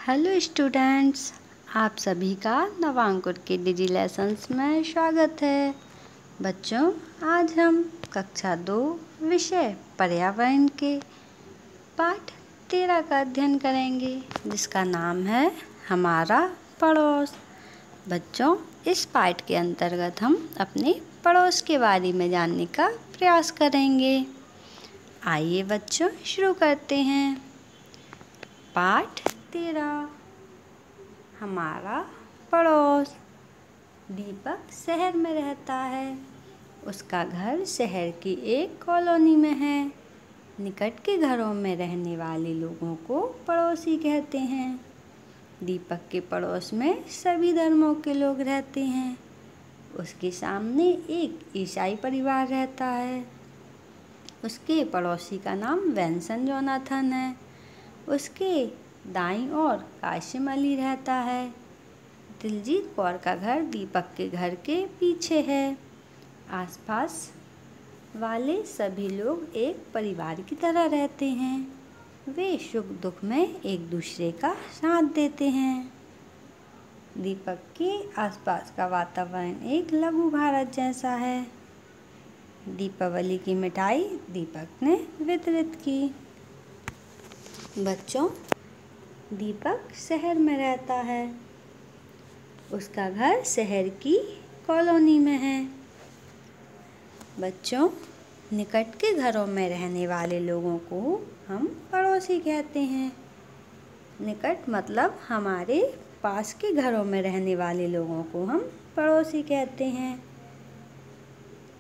Hello students, आप सभी का नवांकुर के डिजी लेसन्स में स्वागत है। बच्चों, आज हम कक्षा 2 विषय पर्यावरण के पाठ 13 का अध्ययन करेंगे, जिसका नाम है हमारा पड़ोस। बच्चों, इस पाठ के अंतर्गत हम अपने पड़ोस के बारे में जानने का प्रयास करेंगे। आइए बच्चों, शुरू करते हैं। पाठ 13, हमारा पड़ोस। दीपक शहर में रहता है। उसका घर शहर की एक कॉलोनी में है। निकट के घरों में रहने वाले लोगों को पड़ोसी कहते हैं। दीपक के पड़ोस में सभी धर्मों के लोग रहते हैं। उसके सामने एक ईसाई परिवार रहता है। उसके पड़ोसी का नाम वेंसन जोनाथन है। उसके दाईं ओर काशिम अली रहता है। दिलजीत कौर का घर दीपक के घर के पीछे है। आसपास वाले सभी लोग एक परिवार की तरह रहते हैं। वे सुख दुख में एक दूसरे का साथ देते हैं। दीपक के आसपास का वातावरण एक लघु भारत जैसा है। दीपावली की मिठाई दीपक ने वितरित की। बच्चों, दीपक शहर में रहता है। उसका घर शहर की कॉलोनी में है। बच्चों, निकट के घरों में रहने वाले लोगों को हम पड़ोसी कहते हैं। निकट मतलब हमारे पास के घरों में रहने वाले लोगों को हम पड़ोसी कहते हैं।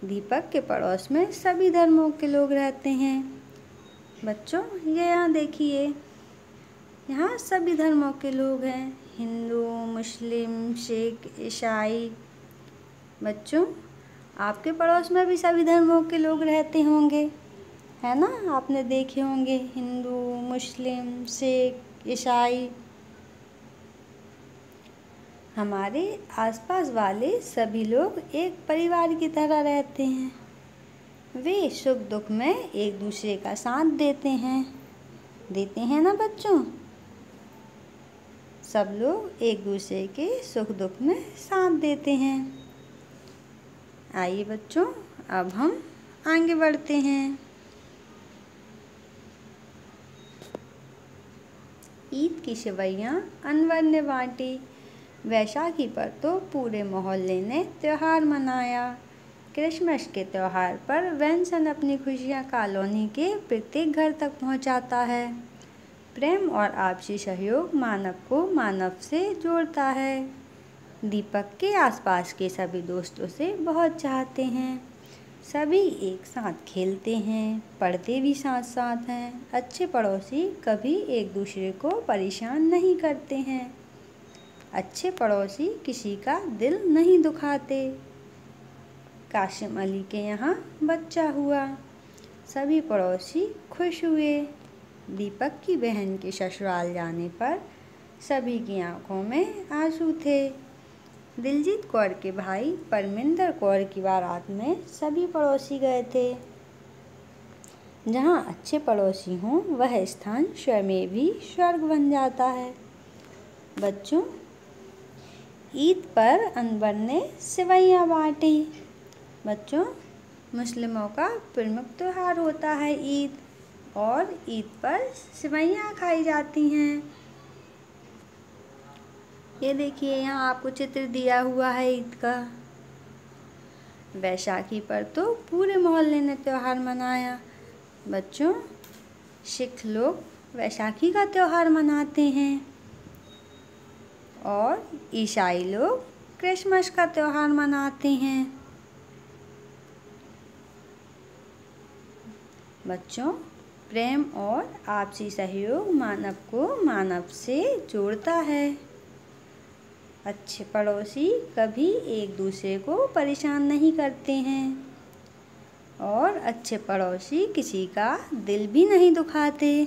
दीपक के पड़ोस में सभी धर्मों के लोग रहते हैं। बच्चों, ये यहाँ देखिए, यहाँ सभी धर्मों के लोग हैं, हिंदू, मुस्लिम, सिख, ईसाई। बच्चों, आपके पड़ोस में भी सभी धर्मों के लोग रहते होंगे, है ना? आपने देखे होंगे हिंदू, मुस्लिम, सिख, ईसाई। हमारे आसपास वाले सभी लोग एक परिवार की तरह रहते हैं। वे सुख दुख में एक दूसरे का साथ देते हैं ना बच्चों? सब लोग एक दूसरे के सुख दुख में साथ देते हैं। आइए बच्चों, अब हम आगे बढ़ते हैं। ईद की सेवइयाँ अनवर ने बांटी। वैशाखी पर तो पूरे मोहल्ले ने त्यौहार मनाया। क्रिसमस के त्यौहार पर वेंसन अपनी खुशियाँ कॉलोनी के प्रत्येक घर तक पहुँचाता है। प्रेम और आपसी सहयोग मानव को मानव से जोड़ता है। दीपक के आसपास के सभी दोस्तों से बहुत चाहते हैं। सभी एक साथ खेलते हैं, पढ़ते भी साथ साथ हैं। अच्छे पड़ोसी कभी एक दूसरे को परेशान नहीं करते हैं। अच्छे पड़ोसी किसी का दिल नहीं दुखाते। काशिम अली के यहाँ बच्चा हुआ। सभी पड़ोसी खुश हुए। दीपक की बहन के ससुराल जाने पर सभी की आंखों में आंसू थे। दिलजीत कौर के भाई परमिंदर कौर की बारात में सभी पड़ोसी गए थे। जहाँ अच्छे पड़ोसी हों, वह स्थान स्वयं भी स्वर्ग बन जाता है। बच्चों, ईद पर अनवर ने सेवइयाँ बांटी। बच्चों, मुस्लिमों का प्रमुख त्यौहार होता है ईद, और ईद पर सेवइयाँ खाई जाती हैं। ये देखिए, यहाँ आपको चित्र दिया हुआ है ईद का। वैशाखी पर तो पूरे मोहल्ले ने त्यौहार मनाया। बच्चों, सिख लोग वैशाखी का त्यौहार मनाते हैं और ईसाई लोग क्रिसमस का त्यौहार मनाते हैं। बच्चों, प्रेम और आपसी सहयोग मानव को मानव से जोड़ता है। अच्छे पड़ोसी कभी एक दूसरे को परेशान नहीं करते हैं और अच्छे पड़ोसी किसी का दिल भी नहीं दुखाते।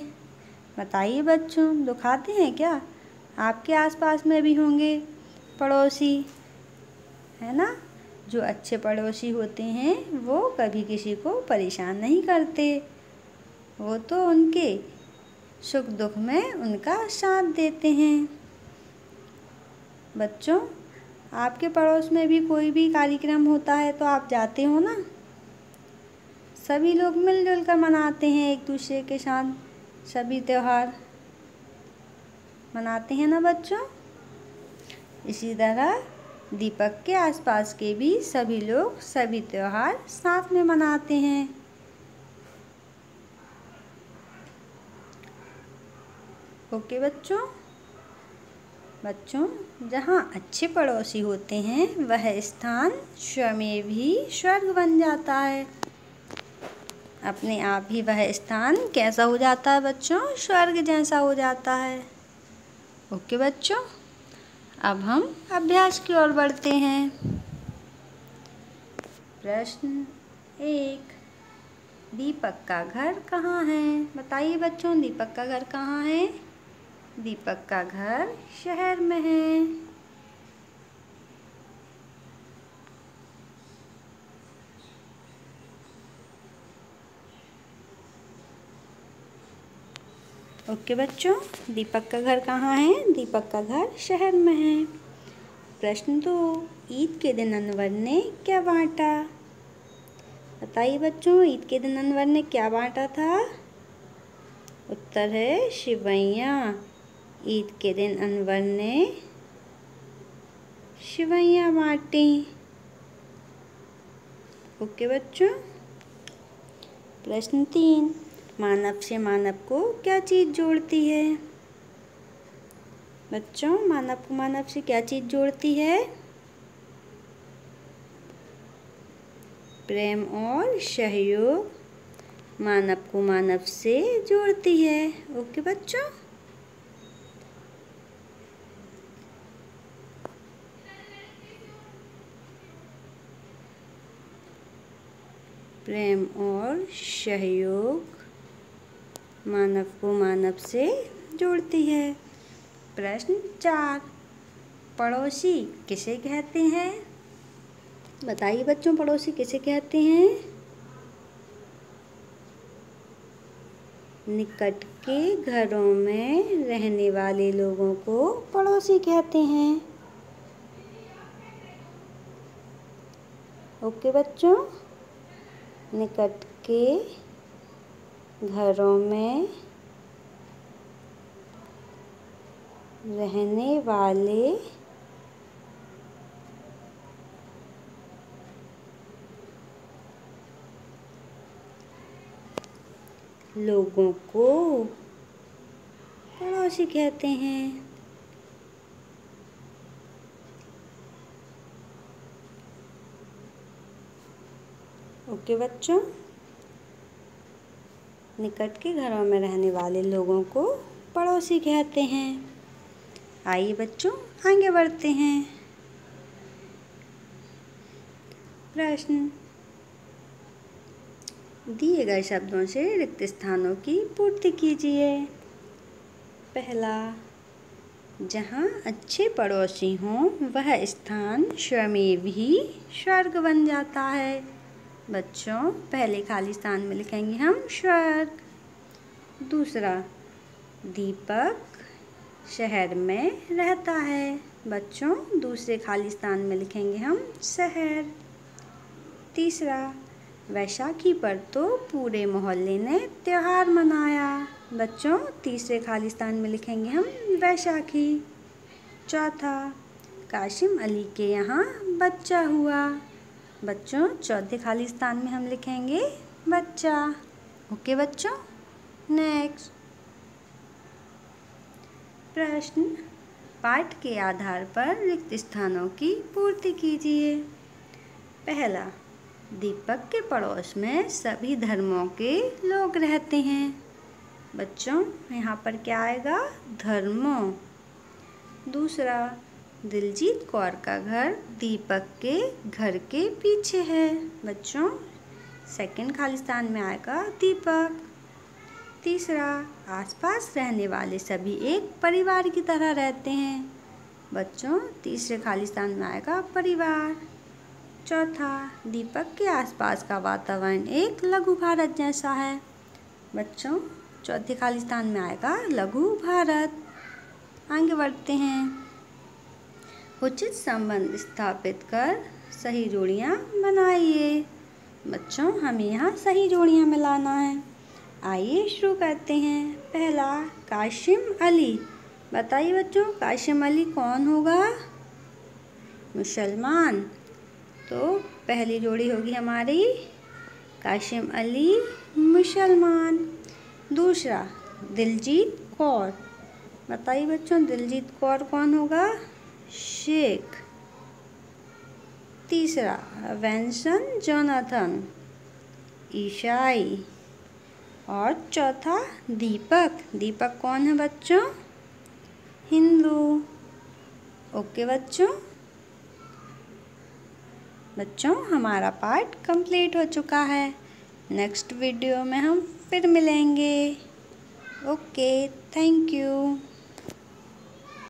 बताइए बच्चों, दुखाते हैं क्या? आपके आसपास में भी होंगे पड़ोसी, है ना? जो अच्छे पड़ोसी होते हैं वो कभी किसी को परेशान नहीं करते। वो तो उनके सुख दुख में उनका साथ देते हैं। बच्चों, आपके पड़ोस में भी कोई भी कार्यक्रम होता है तो आप जाते हो ना? सभी लोग मिलजुल कर मनाते हैं, एक दूसरे के साथ सभी त्योहार मनाते हैं ना बच्चों? इसी तरह दीपक के आसपास के भी सभी लोग सभी त्योहार साथ में मनाते हैं। ओके बच्चों, जहाँ अच्छे पड़ोसी होते हैं वह स्थान स्वयं भी स्वर्ग बन जाता है। अपने आप ही वह स्थान कैसा हो जाता है बच्चों? स्वर्ग जैसा हो जाता है। ओके बच्चों, अब हम अभ्यास की ओर बढ़ते हैं। प्रश्न 1, दीपक का घर कहाँ है? बताइए बच्चों, दीपक का घर कहाँ है? दीपक का घर शहर में है। ओके बच्चों, दीपक का घर कहाँ है? दीपक का घर शहर में है। प्रश्न 2, ईद के दिन अनवर ने क्या बांटा? बताइए बच्चों, ईद के दिन अनवर ने क्या बांटा था? उत्तर है सेवइयाँ। ईद के दिन अनवर ने सेवइयाँ बांटी। ओके बच्चों। प्रश्न 3, मानव से मानव को क्या चीज़ जोड़ती है? बच्चों, मानव को मानव से क्या चीज़ जोड़ती है? प्रेम और सहयोग मानव को मानव से जोड़ती है। ओके बच्चों। प्रेम और सहयोग मानव को मानव से जोड़ती है। प्रश्न 4, पड़ोसी किसे कहते हैं? बताइए बच्चों, पड़ोसी किसे कहते हैं? निकट के घरों में रहने वाले लोगों को पड़ोसी कहते हैं। ओके बच्चों, निकट के घरों में रहने वाले लोगों को पड़ोसी कहते हैं। ओके बच्चों, निकट के घरों में रहने वाले लोगों को पड़ोसी कहते हैं। आइए बच्चों, आगे बढ़ते हैं। प्रश्न, दिए गए शब्दों से रिक्त स्थानों की पूर्ति कीजिए। पहला, जहाँ अच्छे पड़ोसी हों वह स्थान स्वयं भी स्वर्ग बन जाता है। बच्चों, पहले खाली स्थान में लिखेंगे हम स्वर्ग। दूसरा, दीपक शहर में रहता है। बच्चों, दूसरे खाली स्थान में लिखेंगे हम शहर। तीसरा, वैशाखी पर तो पूरे मोहल्ले ने त्योहार मनाया। बच्चों, तीसरे खाली स्थान में लिखेंगे हम वैशाखी। चौथा, कासिम अली के यहाँ बच्चा हुआ। बच्चों, चौथे खाली स्थान में हम लिखेंगे बच्चा। ओके बच्चों। नेक्स्ट प्रश्न, पाठ के आधार पर रिक्त स्थानों की पूर्ति कीजिए। पहला, दीपक के पड़ोस में सभी धर्मों के लोग रहते हैं। बच्चों, यहाँ पर क्या आएगा? धर्मों। दूसरा, दिलजीत कौर का घर दीपक के घर के पीछे है। बच्चों, सेकंड खाली स्थान में आएगा दीपक। तीसरा, आसपास रहने वाले सभी एक परिवार की तरह रहते हैं। बच्चों, तीसरे खाली स्थान में आएगा परिवार। चौथा, दीपक के आसपास का वातावरण एक लघु भारत जैसा है। बच्चों, चौथे खाली स्थान में आएगा लघु भारत। आगे बढ़ते हैं। उचित संबंध स्थापित कर सही जोड़ियाँ बनाइए। बच्चों हमें यहाँ सही जोड़ियाँ मिलाना है। आइए शुरू करते हैं। पहला काशिम अली। बताइए बच्चों काशिम अली कौन होगा? मुसलमान। तो पहली जोड़ी होगी हमारी काशिम अली मुसलमान। दूसरा दिलजीत कौर। बताइए बच्चों दिलजीत कौर कौन होगा? शेख। तीसरा वेंसन जोनाथन ईसाई। और चौथा दीपक। दीपक कौन है बच्चों? हिंदू। ओके बच्चों हमारा पार्ट कंप्लीट हो चुका है। नेक्स्ट वीडियो में हम फिर मिलेंगे। Okay thank you.